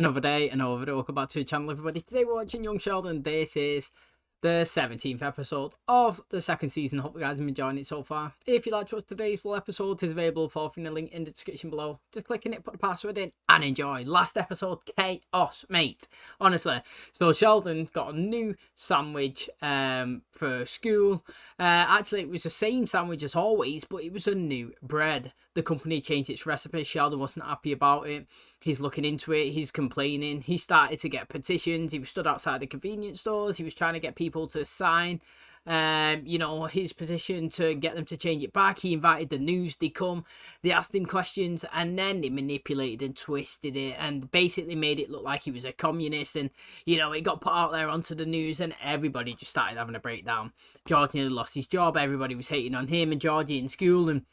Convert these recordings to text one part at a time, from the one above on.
Another day, another video. Welcome back to the channel, everybody. Today we're watching Young Sheldon. This is the 17th episode of the second season. Hope you guys have been enjoying it so far. If you'd like to watch today's full episode, it is available for the link in the description below. Just click on it, put the password in, and enjoy. Last episode, chaos, mate. Honestly. So Sheldon got a new sandwich for school. Actually, it was the same sandwich as always, but it was a new bread. The company changed its recipe. Sheldon wasn't happy about it. He's looking into it. He's complaining. He started to get petitions. He was stood outside the convenience stores. He was trying to get people to sign, his position to get them to change it back. He invited the news. They come. They asked him questions, and then they manipulated and twisted it, and basically made it look like he was a communist. And it got put out there onto the news, and everybody just started having a breakdown. George nearly lost his job. Everybody was hating on him and Georgie in school, and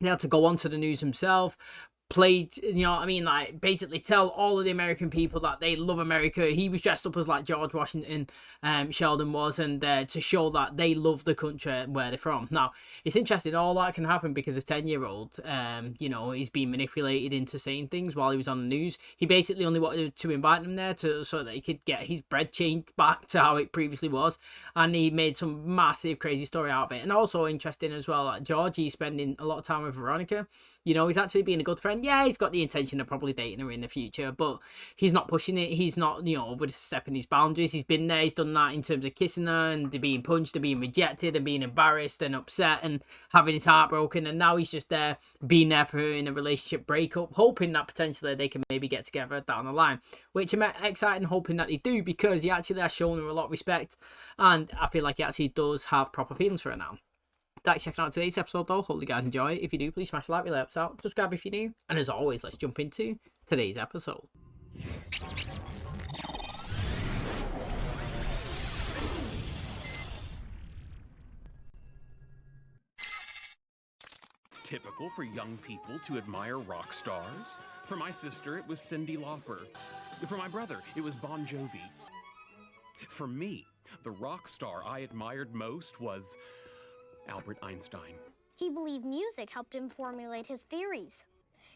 they had to go onto the news himself, basically tell all of the American people that they love America. He was dressed up as like George Washington, Sheldon was, and to show that they love the country where they're from. Now, it's interesting, all that can happen because a 10-year-old, he's being manipulated into saying things while he was on the news. He basically only wanted to invite them there so that he could get his bread changed back to how it previously was, and he made some massive crazy story out of it. And also interesting as well, like Georgie's spending a lot of time with Veronica. He's actually being a good friend. Yeah, he's got the intention of probably dating her in the future, but he's not pushing it. He's not, overstepping his boundaries. He's been there. He's done that in terms of kissing her and being punched and being rejected and being embarrassed and upset and having his heart broken. And now he's just there, being there for her in a relationship breakup, hoping that potentially they can maybe get together down the line, which I'm excited and hoping that they do, because he actually has shown her a lot of respect, and I feel like he actually does have proper feelings for her now. Thanks for checking out today's episode though. Hope you guys enjoy it. If you do, please smash the like, really helps out. Subscribe if you're new. And as always, let's jump into today's episode. It's typical for young people to admire rock stars. For my sister, it was Cyndi Lauper. For my brother, it was Bon Jovi. For me, the rock star I admired most was Albert Einstein. He believed music helped him formulate his theories.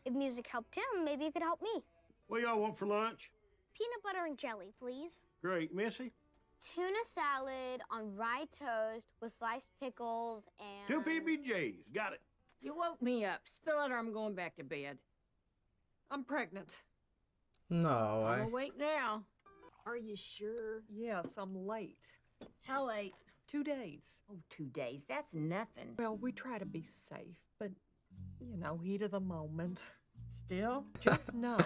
If music helped him, maybe it could help me. What y'all want for lunch? Peanut butter and jelly, please. Great. Missy? Tuna salad on rye toast with sliced pickles and... 2 PBJs. Got it. You woke me up. Spill it or I'm going back to bed. I'm pregnant. No way. I'm awake now. Are you sure? Yes, I'm late. How late? 2 days. Oh, 2 days. That's nothing. Well, we try to be safe, but, heat of the moment. Still? Just know.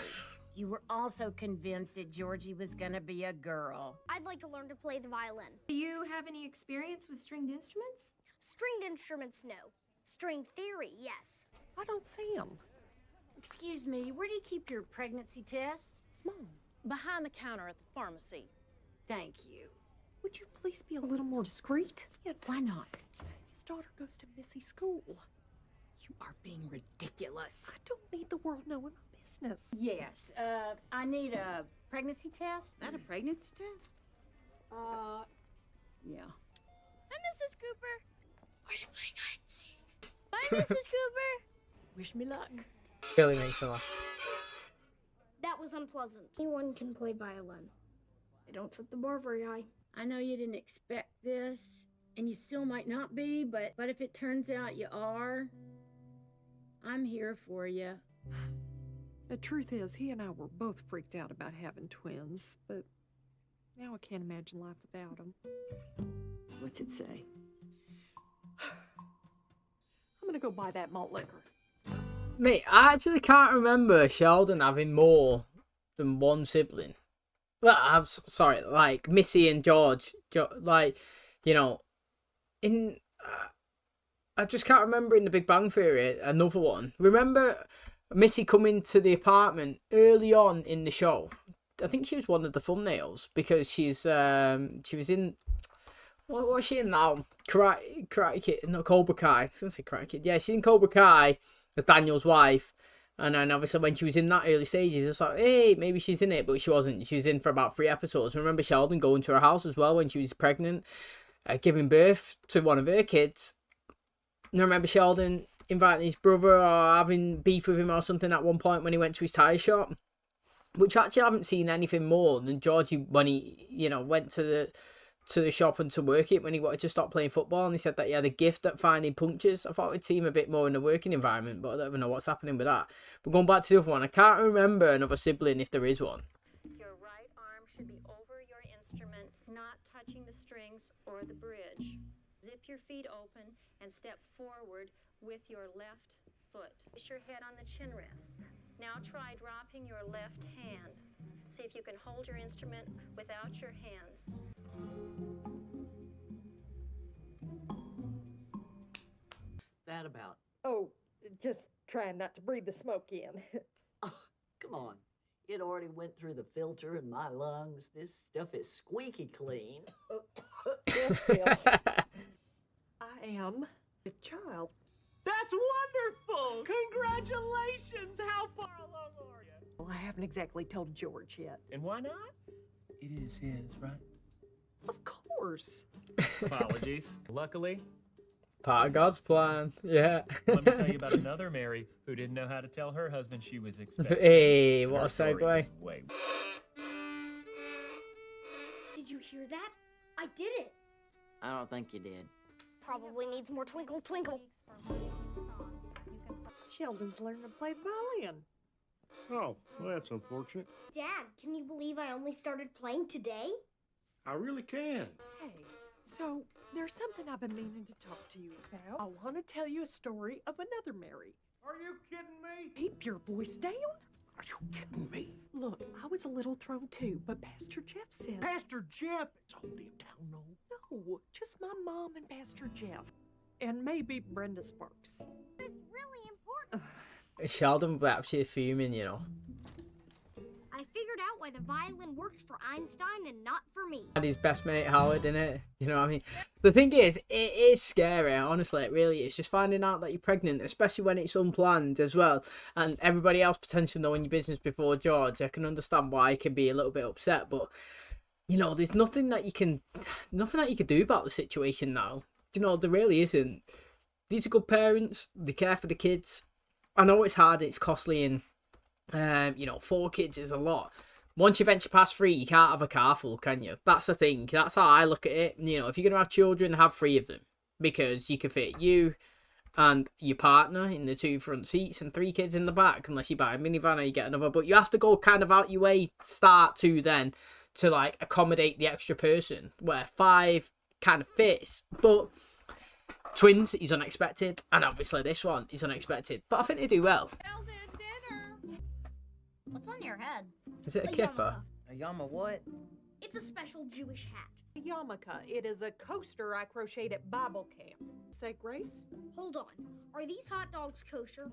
You were also convinced that Georgie was gonna be a girl. I'd like to learn to play the violin. Do you have any experience with stringed instruments? Stringed instruments, no. String theory, yes. I don't see them. Excuse me, where do you keep your pregnancy tests? Mom, Behind the counter at the pharmacy. Thank you. would you please be a little more discreet? Why not? His daughter goes to Missy's school. You are being ridiculous. I don't need the world knowing my business. Yes, I need a pregnancy test. Is that a pregnancy test? Yeah. Hi, Mrs. Cooper. Are you playing hide and seek? Bye, Mrs. Cooper. Wish me luck. Really makes me laugh. That was unpleasant. Anyone can play violin. They don't set the bar very high. I know you didn't expect this, and you still might not be, but if it turns out you are, I'm here for you. The truth is, he and I were both freaked out about having twins, but now I can't imagine life without them. What's it say? I'm gonna go buy that malt liquor. Mate, I actually can't remember Sheldon having more than one sibling. Well, I'm sorry, like Missy and George, in I just can't remember in The Big Bang Theory another one. Remember Missy coming to the apartment early on in the show? I think she was one of the thumbnails because she was in, what was she in now? Karate Kid, no, Cobra Kai. I was gonna say Karate Kid. Yeah, she's in Cobra Kai as Daniel's wife. And then obviously when she was in that early stages, it's like, hey, maybe she's in it, but she wasn't. She was in for about 3 episodes. I remember Sheldon going to her house as well when she was pregnant, giving birth to one of her kids. And I remember Sheldon inviting his brother or having beef with him or something at one point when he went to his tyre shop. which actually I haven't seen anything more than Georgie when he, you know, went to the shop and to work it when he wanted to stop playing football, and he said that he had a gift at finding punctures. I thought we'd see him a bit more in the working environment, but I don't even know what's happening with that. But going back to the other one, I can't remember another sibling if there is one. Your right arm should be over your instrument, not touching the strings or the bridge. Zip your feet open and step forward with your left foot. Place your head on the chin rest. Now try dropping your left hand. See if you can hold your instrument without your hands. What's that about? Oh, just trying not to breathe the smoke in. Oh, come on. It already went through the filter in my lungs. This stuff is squeaky clean. Yes, Bill. I am a child. That's wonderful! Congratulations! How far along are you? Well, I haven't exactly told George yet. And why not? It is his, right? Of course. Apologies. Luckily, Part of God's plan, yeah. let me tell you about another Mary who didn't know how to tell her husband she was expecting. Hey, what a Her story segue. is way- Did you hear that? I did it. I don't think you did. Probably needs more twinkle twinkle. Sheldon's learning to play the violin. Oh, well, that's unfortunate. Dad, can you believe I only started playing today? I really can. Hey, so there's something I've been meaning to talk to you about. I want to tell you a story of another Mary. Are you kidding me? Keep your voice down. Are you kidding me? Look, I was a little thrown too, but Pastor Jeff said... Pastor Jeff? It's all damn town, no. No, just my mom and Pastor Jeff. And maybe Brenda Sparks. It's really important. Sheldon was actually fuming, you know. I figured out why the violin works for Einstein and not for me. And his best mate Howard in it, you know what I mean? The thing is, it is scary, honestly, it really is. Just finding out that you're pregnant, especially when it's unplanned as well, and everybody else potentially knowing your business before George. I can understand why he can be a little bit upset, but you know, there's nothing that you can do about the situation now. You know, there really isn't. These are good parents. They care for the kids. I know it's hard, it's costly, and you know, 4 kids is a lot. Once you venture past 3, you can't have a car full, can you? That's the thing. That's how I look at it. You know, if you're gonna have children, have 3 of them, because you can fit you and your partner in the 2 front seats and 3 kids in the back, unless you buy a minivan or you get another. But you have to go kind of out your way start to then to like accommodate the extra person, where 5 kind of fits. But twins is unexpected, and obviously this one is unexpected, but I think they do well. Sheldon, dinner. What's on your head? Is it a kipper? A yama what? It's a special Jewish hat. A yarmulke. It is a coaster I crocheted at Bible camp. Say grace? Hold on. Are these hot dogs kosher?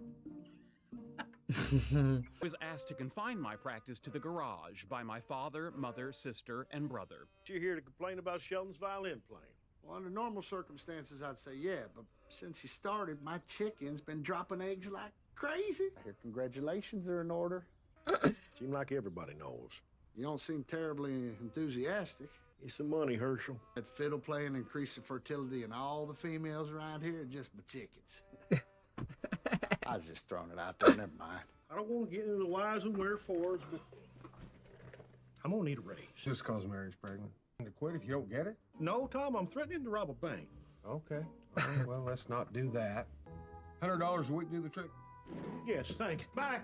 I was asked to confine my practice to the garage by my father, mother, sister, and brother. You're here to complain about Sheldon's violin playing. Well, under normal circumstances, I'd say yeah, but since you started, my chicken's been dropping eggs like crazy. Your congratulations are in order. Seems like everybody knows. You don't seem terribly enthusiastic. It's the money, Herschel. That fiddle playing increased the fertility, and all the females around here are just my chickens. I was just throwing it out there, never mind. I don't want to get into the whys and wherefores, but I'm gonna need a raise. Just cause Mary's pregnant. To quit if you don't get it? No, Tom, I'm threatening to rob a bank. Okay. All right, well, let's not do that. $100 a week do the trick? Yes, thanks. Bye.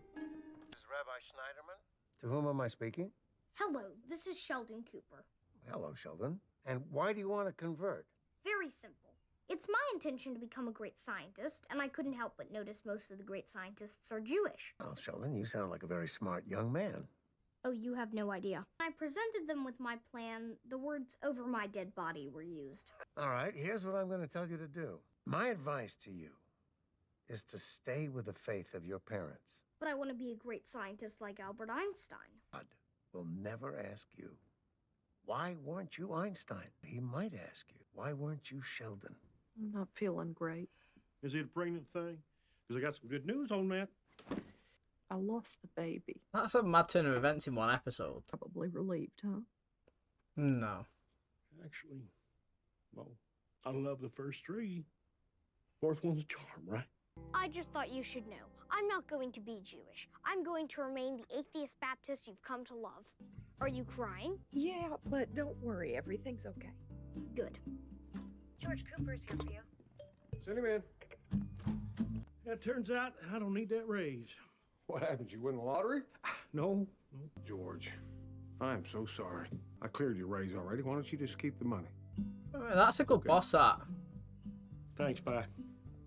This is Rabbi Schneiderman. To whom am I speaking? Hello, this is Sheldon Cooper. Hello, Sheldon. And why do you want to convert? Very simple. It's my intention to become a great scientist, and I couldn't help but notice most of the great scientists are Jewish. Well, Sheldon, you sound like a very smart young man. Oh, you have no idea. When I presented them with my plan, the words "over my dead body" were used. All right, here's what I'm going to tell you to do. My advice to you is to stay with the faith of your parents. But I want to be a great scientist like Albert Einstein. God will never ask you, why weren't you Einstein? He might ask you, why weren't you Sheldon? I'm not feeling great. Is it a pregnant thing? Because I got some good news on that. I lost the baby. That's a mad turn of events in one episode. Probably relieved, huh? No. Actually, well, I love the first 3. 4th one's a charm, right? I just thought you should know. I'm not going to be Jewish. I'm going to remain the atheist Baptist you've come to love. Are you crying? Yeah, but don't worry, everything's okay. Good. George Cooper's here for you. Send him in. It turns out I don't need that raise. What happened? You win the lottery? No. George, I'm so sorry. I cleared your raise already. Why don't you just keep the money? That's a good boss, that. Thanks, bye.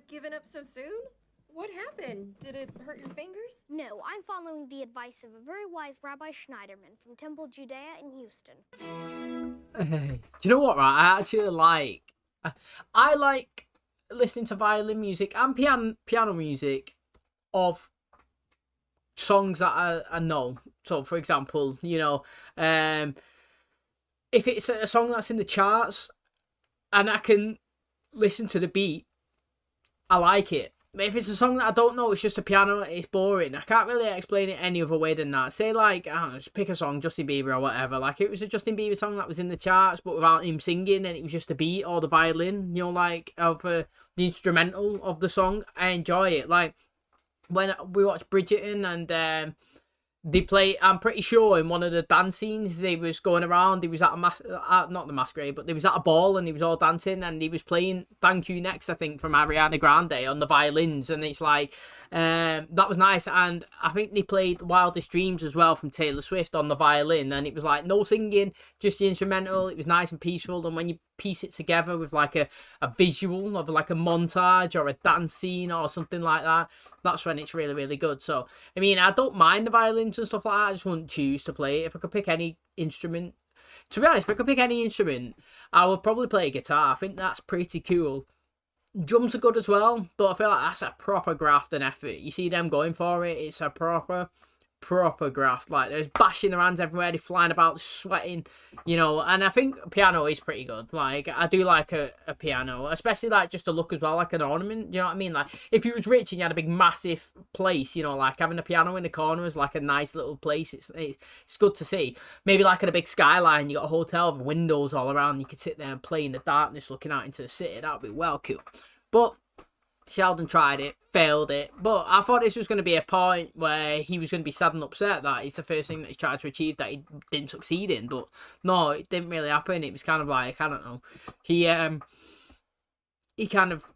Giving up so soon? What happened? Did it hurt your fingers? No, I'm following the advice of a very wise Rabbi Schneiderman from Temple Judea in Houston. Do you know what, right? I actually like... I like listening to violin music and piano music of songs that I know. So, for example, you know, if it's a song that's in the charts and I can listen to the beat, I like it. If it's a song that I don't know, it's just a piano, it's boring. I can't really explain it any other way than that. Say, like, I don't know, just pick a song, Justin Bieber or whatever. Like, it was a Justin Bieber song that was in the charts, but without him singing, and it was just a beat or the violin, you know, like, of the instrumental of the song. I enjoy it. Like, when we watched Bridgerton and they play, I'm pretty sure in one of the dance scenes, they was going around, he was at not the masquerade, but they was at a ball and he was all dancing and he was playing Thank You Next, I think, from Ariana Grande on the violins, and it's like, that was nice. And I think they played Wildest Dreams as well from Taylor Swift on the violin, and it was like no singing, just the instrumental. It was nice and peaceful, and when you piece it together with like a visual of like a montage or a dance scene or something like that, that's when it's really, really good. So, I mean, I don't mind the violins and stuff like that, I just wouldn't choose to play it. If I could pick any instrument, to be honest, if I could pick any instrument, I would probably play a guitar. I think that's pretty cool. Drums are good as well, but I feel like that's a proper graft and effort. You see them going for it, it's a proper graft. Like, there's bashing their hands everywhere, they're flying about, sweating, you know. And I think piano is pretty good. Like, I do like a piano, especially like just to look as well, like an ornament, you know what I mean? Like, if you was rich and you had a big massive place, you know, like having a piano in the corner is like a nice little place. It's good to see. Maybe like in a big skyline, you got a hotel with windows all around, you could sit there and play in the darkness looking out into the city. That would be well cool. But Sheldon tried it, failed it, but I thought this was going to be a point where he was going to be sad and upset that it's the first thing that he tried to achieve that he didn't succeed in. But no, it didn't really happen. It was kind of like, I don't know, he kind of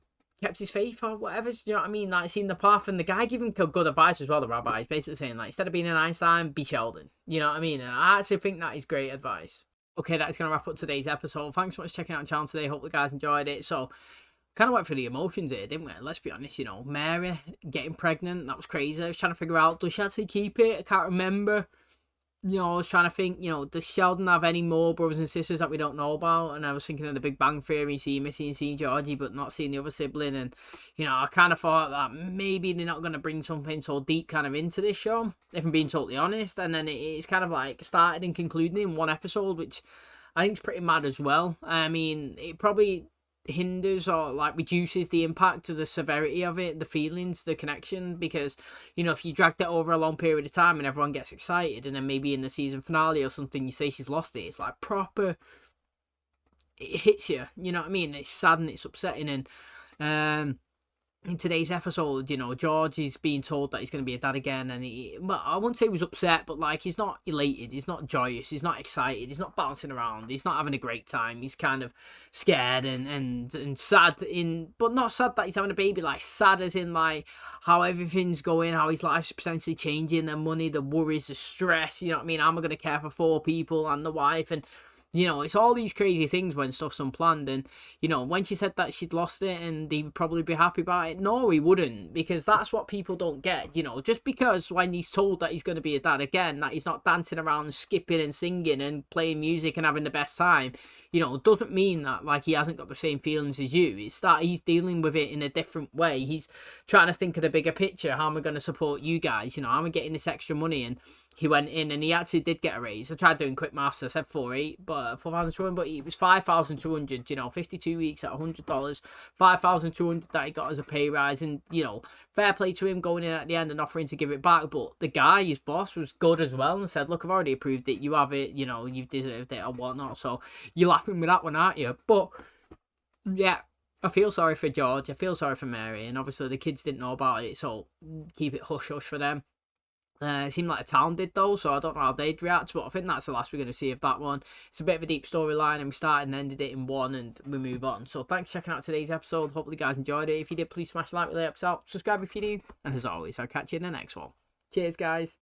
kept his faith or whatever, you know what I mean? Like, seen the path, and the guy gave him good advice as well, the rabbi. He's basically saying, like, instead of being an Einstein, be Sheldon, you know what I mean? And I actually think that is great advice. Okay, that is going to wrap up today's episode. Thanks so much for checking out the channel today. Hope the guys enjoyed it. So, kind of went through the emotions here, didn't we? Let's be honest, you know, Mary getting pregnant, that was crazy. I was trying to figure out, does she actually keep it? I can't remember. You know, I was trying to think, you know, does Sheldon have any more brothers and sisters that we don't know about? And I was thinking of the Big Bang Theory, seeing Missy and seeing Georgie, but not seeing the other sibling. And, you know, I kind of thought that maybe they're not going to bring something so deep kind of into this show, if I'm being totally honest. And then it's kind of like started and concluded in one episode, which I think is pretty mad as well. I mean, it probably hinders or like reduces the impact of the severity of it, the feelings, the connection, because, you know, if you dragged it over a long period of time and everyone gets excited, and then maybe in the season finale or something you say she's lost it, it's like proper, it hits you, you know what I mean? It's sad and it's upsetting. And in today's episode, you know, George is being told that he's going to be a dad again, and well, I wouldn't say he was upset, but like, he's not elated, he's not joyous, he's not excited, he's not bouncing around, he's not having a great time. He's kind of scared and sad, but not sad that he's having a baby, like sad as in like how everything's going, how his life's potentially changing, the money, the worries, the stress, you know what I mean? Am I going to care for 4 people and the wife? And you know, it's all these crazy things when stuff's unplanned. And, you know, when she said that she'd lost it and he would probably be happy about it, no, he wouldn't, because that's what people don't get. You know, just because when he's told that he's going to be a dad again, that he's not dancing around and skipping and singing and playing music and having the best time, you know, doesn't mean that, like, he hasn't got the same feelings as you. It's that he's dealing with it in a different way. He's trying to think of the bigger picture. How am I going to support you guys? You know, how am I getting this extra money? And he went in and he actually did get a raise. I tried doing quick maths. I said 4,200, but it was 5,200, you know, 52 weeks at $100, 5,200 that he got as a pay rise. And, you know, fair play to him going in at the end and offering to give it back. But the guy, his boss, was good as well and said, look, I've already approved it. You have it, you know, you've deserved it or whatnot. So you're laughing with that one, aren't you? But, yeah, I feel sorry for George, I feel sorry for Mary, and obviously the kids didn't know about it, so keep it hush-hush for them. It seemed like the town did though, so I don't know how they'd react, but I think that's the last we're going to see of that one. It's a bit of a deep storyline, and we started and ended it in one, and we move on. So thanks for checking out today's episode. Hopefully you guys enjoyed it. If you did, please smash the like, really helps out. Subscribe if you do, and as always, I'll catch you in the next one. Cheers, guys.